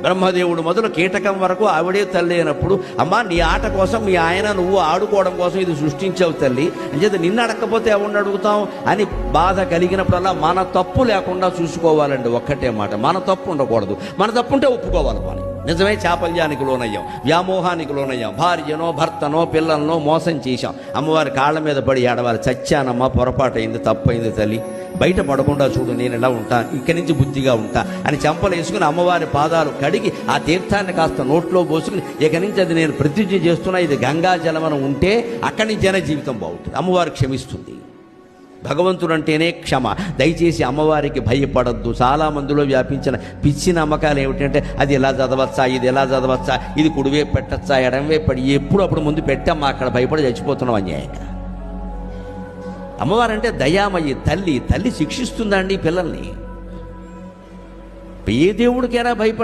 బ్రహ్మదేవుడు మొదలు కీటకం వరకు ఆవిడే తల్లి అయినప్పుడు, అమ్మా నీ ఆట కోసం మీ ఆయన నువ్వు ఆడుకోవడం కోసం ఇది సృష్టించావు తల్లి, అంచేత నిన్ను అడగకపోతే ఎవరిని అడుగుతాం అని బాధ కలిగినప్పుడల్లా మన తప్పు లేకుండా చూసుకోవాలండి. ఒక్కటే మాట, మన తప్పు ఉండకూడదు. మన తప్పు ఉంటే ఒప్పుకోవాలి. పని నిజమే, చాపల్యానికి లోనయ్యాం, వ్యామోహానికి లోనయ్యాం, భార్యనో భర్తనో పిల్లలనో మోసం చేశాం. అమ్మవారి కాళ్ళ మీద పడి ఏడవాలి, చచ్చానమ్మా, పొరపాటు అయింది, తప్పైంది తల్లి, బయట పడకుండా చూడు, నేను ఎలా ఉంటాను, ఇక్కడి నుంచి బుద్ధిగా ఉంటా అని చెంపలు వేసుకుని అమ్మవారి పాదాలు కడిగి ఆ తీర్థాన్ని కాస్త నోట్లో పోసుకుని ఇక నుంచి అది నేను ప్రతిజ్ఞ చేస్తున్నా, ఇది గంగా జలమని ఉంటే అక్కడి నుంచైనా జీవితం బాగుంటుంది. అమ్మవారు క్షమిస్తుంది. భగవంతుడు అంటేనే క్షమ. దయచేసి అమ్మవారికి భయపడద్దు. చాలామందిలో వ్యాపించిన పిచ్చి నమ్మకాలు ఏమిటంటే అది ఎలా చదవచ్చా, ఇది ఎలా చదవచ్చా, ఇది కుడివే పెట్టచ్చా, ఎడంవే పడి ఎప్పుడు అప్పుడు ముందు పెట్టమ్మా, అక్కడ భయపడి చచ్చిపోతున్నాం అన్యాయంగా. అమ్మవారంటే దయామయ్యి తల్లి. తల్లి శిక్షిస్తుందండి పిల్లల్ని. ఏ దేవుడికైనా భయపడ